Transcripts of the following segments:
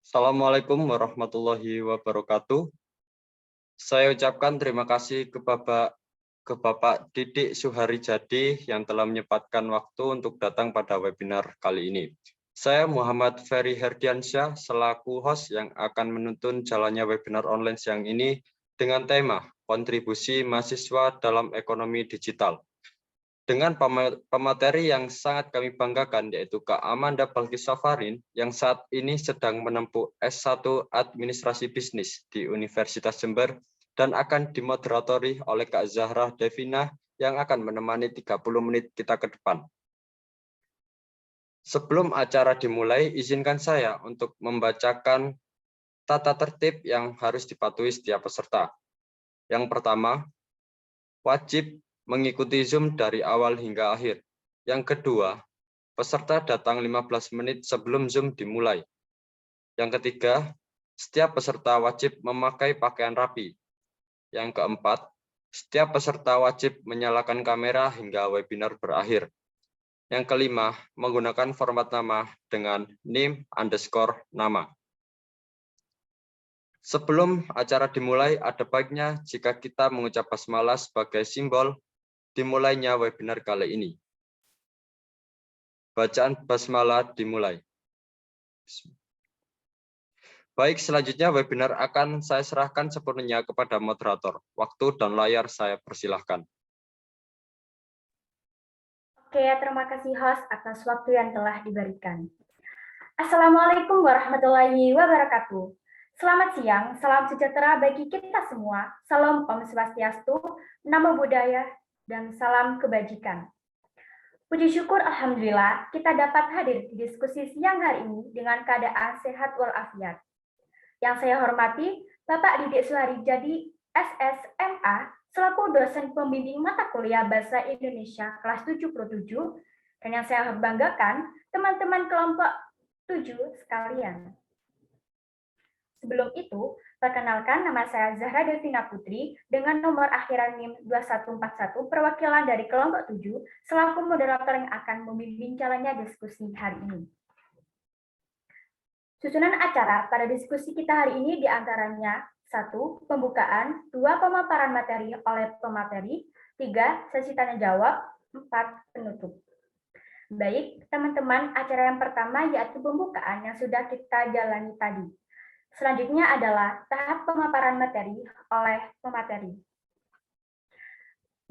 Assalamualaikum warahmatullahi wabarakatuh. Saya ucapkan terima kasih ke Bapak Didik Suhari Jadi yang telah menyempatkan waktu untuk datang pada webinar kali ini. Saya Muhammad Ferry Herdiansyah selaku host yang akan menuntun jalannya webinar online siang ini dengan tema kontribusi mahasiswa dalam ekonomi digital. Dengan pemateri yang sangat kami banggakan, yaitu Kak Amanda Balkis Safarin, yang saat ini sedang menempuh S1 Administrasi Bisnis di Universitas Jember, dan akan dimoderatori oleh Kak Zahra Devina, yang akan menemani 30 menit kita ke depan. Sebelum acara dimulai, izinkan saya untuk membacakan tata tertib yang harus dipatuhi setiap peserta. Yang pertama, wajib mengikuti Zoom dari awal hingga akhir. Yang kedua, peserta datang 15 menit sebelum Zoom dimulai. Yang ketiga, setiap peserta wajib memakai pakaian rapi. Yang keempat, setiap peserta wajib menyalakan kamera hingga webinar berakhir. Yang kelima, menggunakan format nama dengan name_nama. Sebelum acara dimulai, ada baiknya jika kita mengucap basmalah sebagai simbol dimulainya webinar kali ini. Bacaan basmalah dimulai. Baik, selanjutnya webinar akan saya serahkan sepenuhnya kepada moderator. Waktu dan layar saya persilahkan. Oke, terima kasih host atas waktu yang telah diberikan. Assalamualaikum warahmatullahi wabarakatuh. Selamat siang, salam sejahtera bagi kita semua. Salam Om Swastiastu, Namo Buddhaya, dan salam kebajikan. Puji syukur Alhamdulillah kita dapat hadir di diskusi siang hari ini dengan keadaan sehat walafiat. Yang saya hormati Bapak Didik Suhari Jadi, SSMA, selaku dosen pembimbing mata kuliah Bahasa Indonesia kelas 77, dan yang saya banggakan teman-teman kelompok 7 sekalian. Sebelum itu, perkenalkan nama saya Zahra Devina Putri dengan nomor akhiran NIM 2141 perwakilan dari kelompok 7 selaku moderator yang akan membimbing jalannya diskusi hari ini. Susunan acara pada diskusi kita hari ini diantaranya 1. Pembukaan, 2. Pemaparan materi oleh pemateri, 3. Sesi tanya jawab, 4. Penutup. Baik, teman-teman, acara yang pertama yaitu pembukaan yang sudah kita jalani tadi. Selanjutnya adalah tahap pemaparan materi oleh pemateri.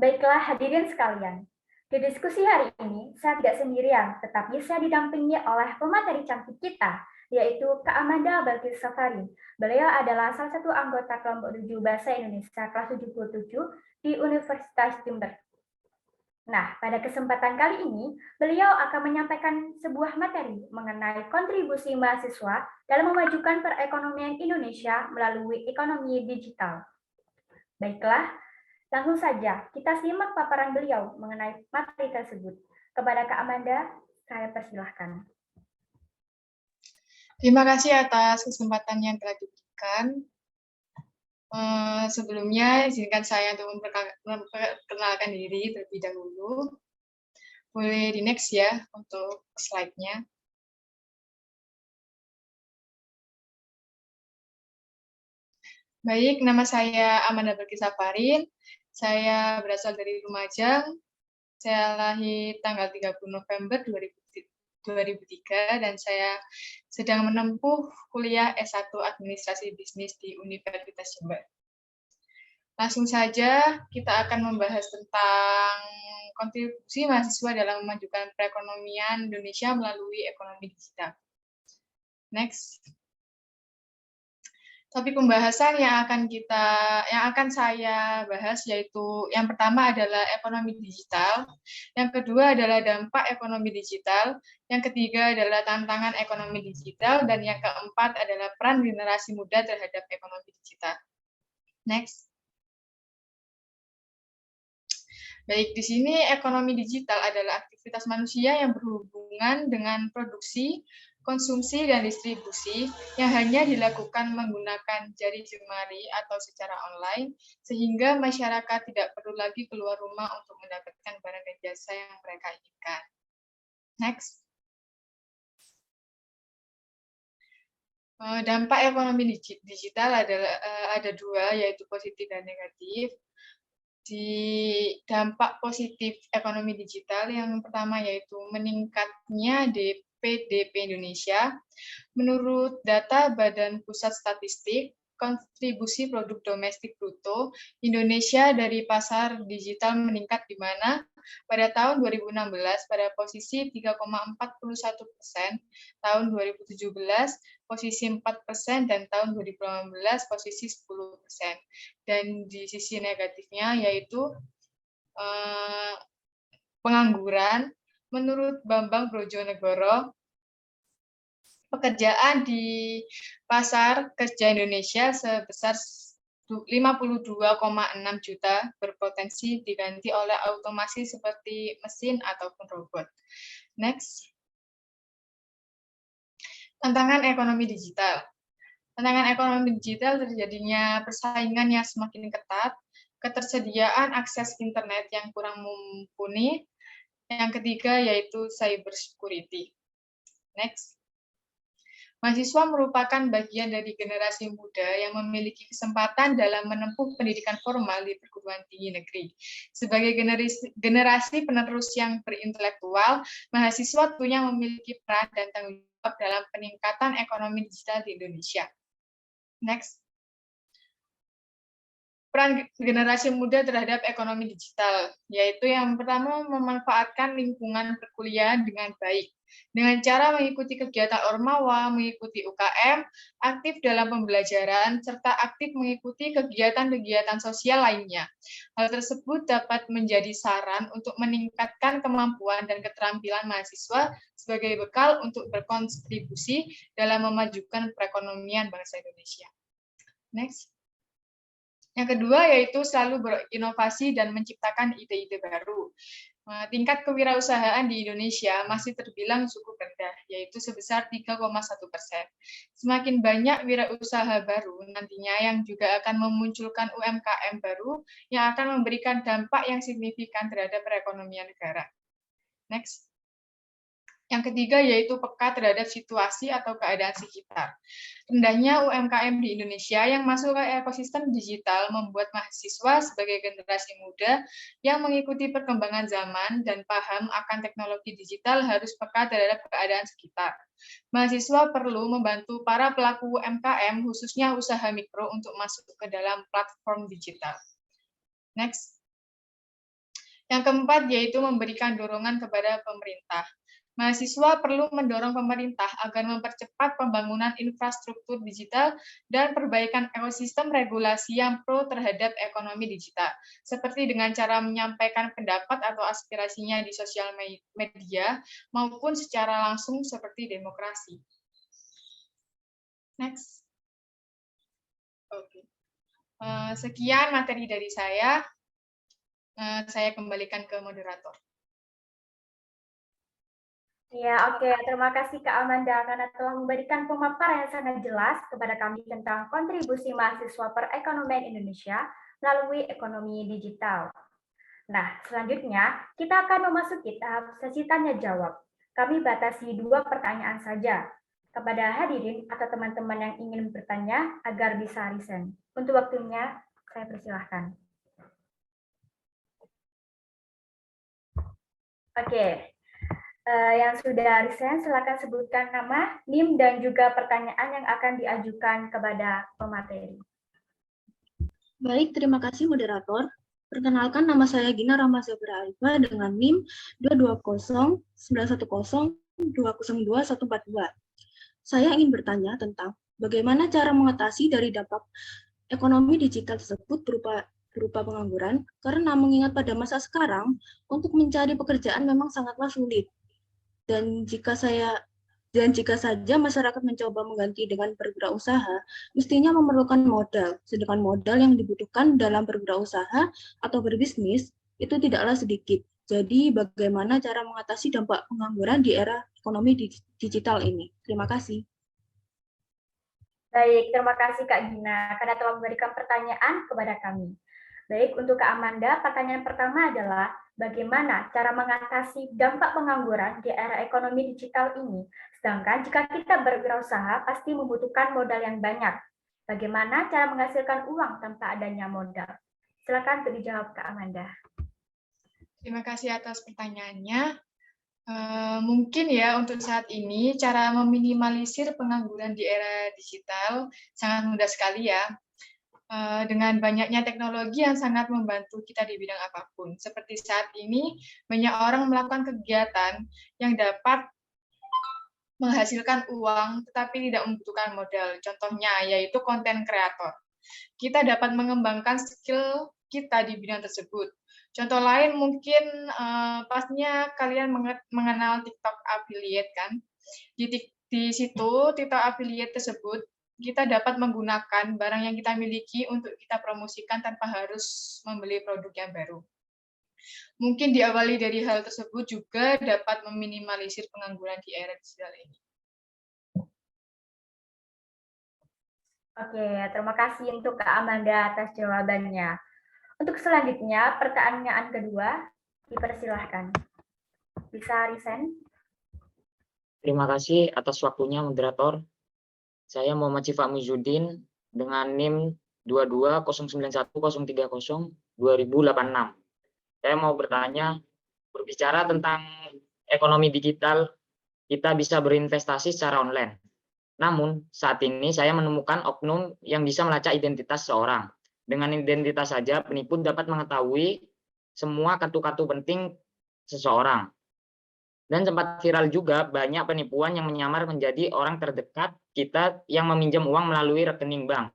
Baiklah hadirin sekalian, di diskusi hari ini saya tidak sendirian, tetapi saya didampingi oleh pemateri cantik kita, yaitu Kak Amanda Balkis Safarin. Beliau adalah salah satu anggota kelompok 7 Bahasa Indonesia kelas 77 di Universitas Jember. Nah, pada kesempatan kali ini, beliau akan menyampaikan sebuah materi mengenai kontribusi mahasiswa dalam memajukan perekonomian Indonesia melalui ekonomi digital. Baiklah, langsung saja kita simak paparan beliau mengenai materi tersebut. Kepada Kak Amanda, saya persilahkan. Terima kasih atas kesempatan yang telah diberikan. Sebelumnya, izinkan saya untuk memperkenalkan diri terlebih dahulu. Boleh di next ya untuk slide-nya. Baik, nama saya Amanda Balkis Safarin. Saya berasal dari Lumajang. Saya lahir tanggal 30 November 2003 dan saya sedang menempuh kuliah S1 Administrasi Bisnis di Universitas Jember. Langsung saja kita akan membahas tentang kontribusi mahasiswa dalam memajukan perekonomian Indonesia melalui ekonomi digital. Next. Topik pembahasan yang akan saya bahas yaitu yang pertama adalah ekonomi digital, yang kedua adalah dampak ekonomi digital, yang ketiga adalah tantangan ekonomi digital, dan yang keempat adalah peran generasi muda terhadap ekonomi digital. Next. Baik, di sini ekonomi digital adalah aktivitas manusia yang berhubungan dengan produksi, konsumsi, dan distribusi yang hanya dilakukan menggunakan jari jemari atau secara online, sehingga masyarakat tidak perlu lagi keluar rumah untuk mendapatkan barang dan jasa yang mereka inginkan. Next. Dampak ekonomi digital adalah ada dua, yaitu positif dan negatif. Di dampak positif ekonomi digital yang pertama yaitu meningkatnya DPDP Indonesia. Menurut data Badan Pusat Statistik, kontribusi produk domestik bruto Indonesia dari pasar digital meningkat di mana pada tahun 2016 pada posisi 3,41%, tahun 2017 posisi 4%, dan tahun 2018 posisi 10%. Dan di sisi negatifnya yaitu pengangguran. Menurut Bambang Brojonegoro, pekerjaan di pasar kerja Indonesia sebesar 52,6 juta berpotensi diganti oleh otomasi seperti mesin ataupun robot. Next. Tantangan ekonomi digital. Tantangan ekonomi digital terjadinya persaingan yang semakin ketat, ketersediaan akses internet yang kurang mumpuni. Yang ketiga yaitu cyber security. Next. Mahasiswa merupakan bagian dari generasi muda yang memiliki kesempatan dalam menempuh pendidikan formal di perguruan tinggi negeri. Sebagai generasi penerus yang berintelektual, mahasiswa tentunya memiliki peran dan tanggung jawab dalam peningkatan ekonomi digital di Indonesia. Next. Peran generasi muda terhadap ekonomi digital, yaitu yang pertama memanfaatkan lingkungan perkuliahan dengan baik, dengan cara mengikuti kegiatan Ormawa, mengikuti UKM, aktif dalam pembelajaran, serta aktif mengikuti kegiatan-kegiatan sosial lainnya. Hal tersebut dapat menjadi saran untuk meningkatkan kemampuan dan keterampilan mahasiswa sebagai bekal untuk berkontribusi dalam memajukan perekonomian bangsa Indonesia. Next. Yang kedua yaitu selalu berinovasi dan menciptakan ide-ide baru. Tingkat kewirausahaan di Indonesia masih terbilang cukup rendah, yaitu sebesar 3,1%. Semakin banyak wirausaha baru nantinya yang juga akan memunculkan UMKM baru yang akan memberikan dampak yang signifikan terhadap perekonomian negara. Next. Yang ketiga yaitu peka terhadap situasi atau keadaan sekitar. Rendahnya UMKM di Indonesia yang masuk ke ekosistem digital membuat mahasiswa sebagai generasi muda yang mengikuti perkembangan zaman dan paham akan teknologi digital harus peka terhadap keadaan sekitar. Mahasiswa perlu membantu para pelaku UMKM, khususnya usaha mikro, untuk masuk ke dalam platform digital. Next. Yang keempat yaitu memberikan dorongan kepada pemerintah. Mahasiswa perlu mendorong pemerintah agar mempercepat pembangunan infrastruktur digital dan perbaikan ekosistem regulasi yang pro terhadap ekonomi digital, seperti dengan cara menyampaikan pendapat atau aspirasinya di sosial media, maupun secara langsung seperti demokrasi. Next. Oke. Sekian materi dari saya. Saya kembalikan ke moderator. Ya, oke. Terima kasih Kak Amanda karena telah memberikan pemaparan yang sangat jelas kepada kami tentang kontribusi mahasiswa perekonomian Indonesia melalui ekonomi digital. Nah, selanjutnya kita akan memasuki tahap sesi tanya jawab. Kami batasi 2 pertanyaan saja kepada hadirin atau teman-teman yang ingin bertanya agar bisa resign. Untuk waktunya, saya persilahkan. Oke. Yang sudah resign, silakan sebutkan nama, NIM, dan juga pertanyaan yang akan diajukan kepada pemateri. Baik, terima kasih moderator. Perkenalkan, nama saya Gina Ramazabra Alfa dengan NIM 220910202. Saya ingin bertanya tentang bagaimana cara mengatasi dari dampak ekonomi digital tersebut berupa pengangguran, karena mengingat pada masa sekarang untuk mencari pekerjaan memang sangatlah sulit. Dan jika saja masyarakat mencoba mengganti dengan berwirausaha, mestinya memerlukan modal, sedangkan modal yang dibutuhkan dalam berwirausaha atau berbisnis itu tidaklah sedikit. Jadi bagaimana cara mengatasi dampak pengangguran di era ekonomi digital ini? Terima kasih. Baik, terima kasih Kak Gina karena telah memberikan pertanyaan kepada kami. Baik, untuk Kak Amanda, pertanyaan pertama adalah bagaimana cara mengatasi dampak pengangguran di era ekonomi digital ini? Sedangkan jika kita berwirausaha pasti membutuhkan modal yang banyak. Bagaimana cara menghasilkan uang tanpa adanya modal? Silakan untuk dijawab Kak Amanda. Terima kasih atas pertanyaannya. Mungkin ya untuk saat ini cara meminimalisir pengangguran di era digital sangat mudah sekali ya. Dengan banyaknya teknologi yang sangat membantu kita di bidang apapun. Seperti saat ini, banyak orang melakukan kegiatan yang dapat menghasilkan uang tetapi tidak membutuhkan modal. Contohnya yaitu konten kreator. Kita dapat mengembangkan skill kita di bidang tersebut. Contoh lain mungkin pastinya kalian mengenal TikTok affiliate kan. Di situ TikTok affiliate tersebut kita dapat menggunakan barang yang kita miliki untuk kita promosikan tanpa harus membeli produk yang baru. Mungkin diawali dari hal tersebut juga dapat meminimalisir pengangguran di era digital ini. Oke, terima kasih untuk Kak Amanda atas jawabannya. Untuk selanjutnya, pertanyaan kedua, dipersilahkan. Bisa Risen? Terima kasih atas waktunya, moderator. Saya Muhammad Syifa Muizuddin dengan NIM 220910302086. Saya mau berbicara tentang ekonomi digital, kita bisa berinvestasi secara online. Namun, saat ini saya menemukan oknum yang bisa melacak identitas seseorang. Dengan identitas saja, penipu dapat mengetahui semua kartu-kartu penting seseorang. Dan sempat viral juga banyak penipuan yang menyamar menjadi orang terdekat kita yang meminjam uang melalui rekening bank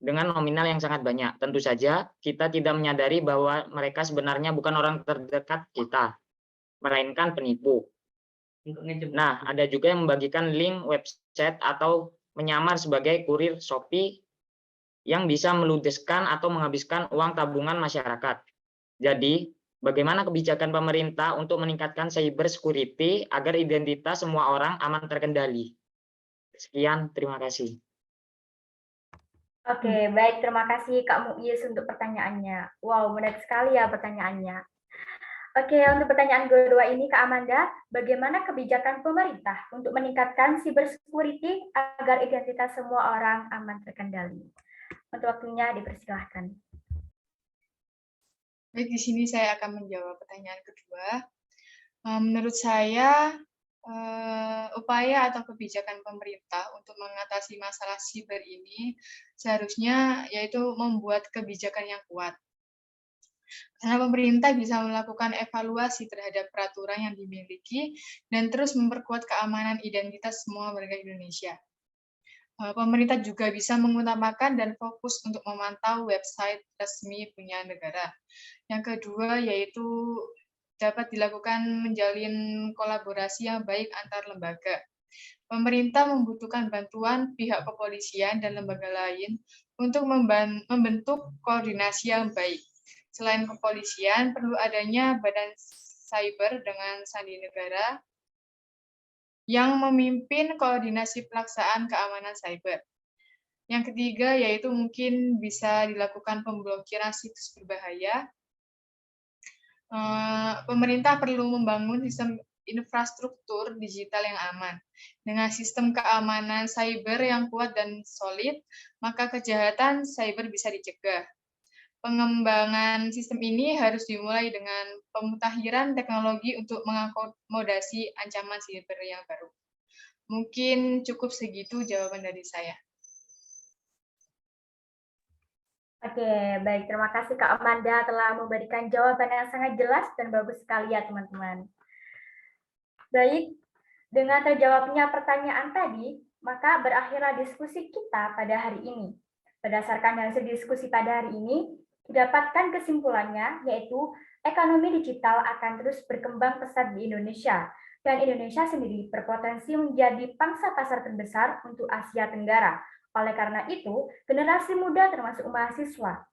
dengan nominal yang sangat banyak. Tentu saja kita tidak menyadari bahwa mereka sebenarnya bukan orang terdekat kita, melainkan penipu. Nah, ada juga yang membagikan link website atau menyamar sebagai kurir Shopee yang bisa meludeskan atau menghabiskan uang tabungan masyarakat. Jadi, bagaimana kebijakan pemerintah untuk meningkatkan cyber security agar identitas semua orang aman terkendali? Sekian, terima kasih. Oke, baik. Terima kasih Kak Muiz untuk pertanyaannya. Wow, menarik sekali ya pertanyaannya. Oke, untuk pertanyaan kedua ini Kak Amanda, bagaimana kebijakan pemerintah untuk meningkatkan cyber security agar identitas semua orang aman terkendali? Untuk waktunya dipersilahkan. Baik, di sini saya akan menjawab pertanyaan kedua. Menurut saya, upaya atau kebijakan pemerintah untuk mengatasi masalah siber ini seharusnya yaitu membuat kebijakan yang kuat. Karena pemerintah bisa melakukan evaluasi terhadap peraturan yang dimiliki dan terus memperkuat keamanan identitas semua warga Indonesia. Pemerintah juga bisa mengutamakan dan fokus untuk memantau website resmi punya negara. Yang kedua yaitu dapat dilakukan menjalin kolaborasi yang baik antar lembaga. Pemerintah membutuhkan bantuan pihak kepolisian dan lembaga lain untuk membentuk koordinasi yang baik. Selain kepolisian, perlu adanya badan cyber dengan sandi negara yang memimpin koordinasi pelaksanaan keamanan cyber. Yang ketiga yaitu mungkin bisa dilakukan pemblokiran situs berbahaya. Pemerintah perlu membangun sistem infrastruktur digital yang aman. Dengan sistem keamanan cyber yang kuat dan solid, maka kejahatan cyber bisa dicegah. Pengembangan sistem ini harus dimulai dengan pemutakhiran teknologi untuk mengakomodasi ancaman siber yang baru. Mungkin cukup segitu jawaban dari saya. Oke, baik. Terima kasih Kak Amanda telah memberikan jawaban yang sangat jelas dan bagus sekali ya teman-teman. Baik, dengan terjawabnya pertanyaan tadi, maka berakhirlah diskusi kita pada hari ini. Berdasarkan hasil diskusi pada hari ini, didapatkan kesimpulannya yaitu ekonomi digital akan terus berkembang pesat di Indonesia dan Indonesia sendiri berpotensi menjadi pangsa pasar terbesar untuk Asia Tenggara. Oleh karena itu, generasi muda termasuk mahasiswa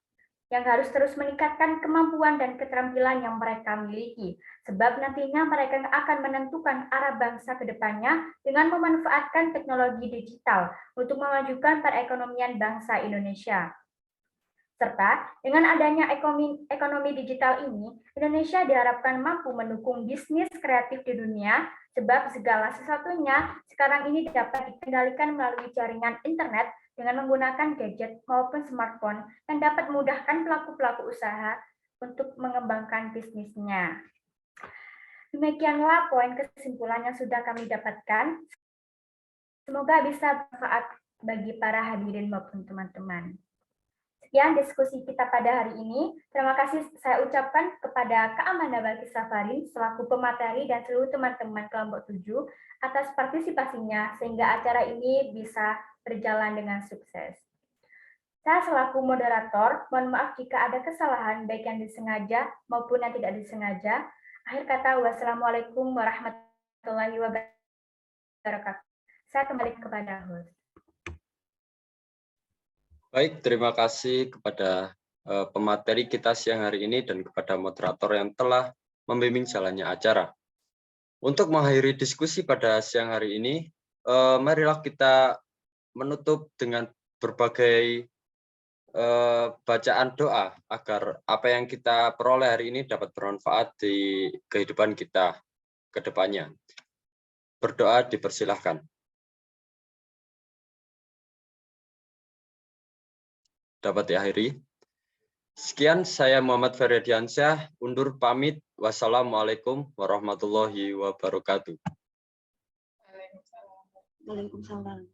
yang harus terus meningkatkan kemampuan dan keterampilan yang mereka miliki, sebab nantinya mereka akan menentukan arah bangsa ke depannya dengan memanfaatkan teknologi digital untuk memajukan perekonomian bangsa Indonesia. Serta dengan adanya ekonomi digital ini, Indonesia diharapkan mampu mendukung bisnis kreatif di dunia, sebab segala sesuatunya sekarang ini dapat dikendalikan melalui jaringan internet dengan menggunakan gadget maupun smartphone yang dapat memudahkan pelaku-pelaku usaha untuk mengembangkan bisnisnya. Demikianlah poin kesimpulan yang sudah kami dapatkan. Semoga bisa bermanfaat bagi para hadirin maupun teman-teman. Sekian diskusi kita pada hari ini. Terima kasih saya ucapkan kepada Kak Amanda Balkis Safarin selaku pemateri dan seluruh teman-teman kelompok 7 atas partisipasinya sehingga acara ini bisa berjalan dengan sukses. Saya selaku moderator, mohon maaf jika ada kesalahan baik yang disengaja maupun yang tidak disengaja. Akhir kata, wassalamualaikum warahmatullahi wabarakatuh. Saya kembali kepada host. Baik, terima kasih kepada pemateri kita siang hari ini dan kepada moderator yang telah membimbing jalannya acara. Untuk mengakhiri diskusi pada siang hari ini, marilah kita menutup dengan berbagai bacaan doa agar apa yang kita peroleh hari ini dapat bermanfaat di kehidupan kita ke depannya. Berdoa dipersilahkan. Dapat diakhiri. Sekian, saya Muhammad Feryadiansyah, undur pamit. Wassalamualaikum warahmatullahi wabarakatuh. Waalaikumsalam.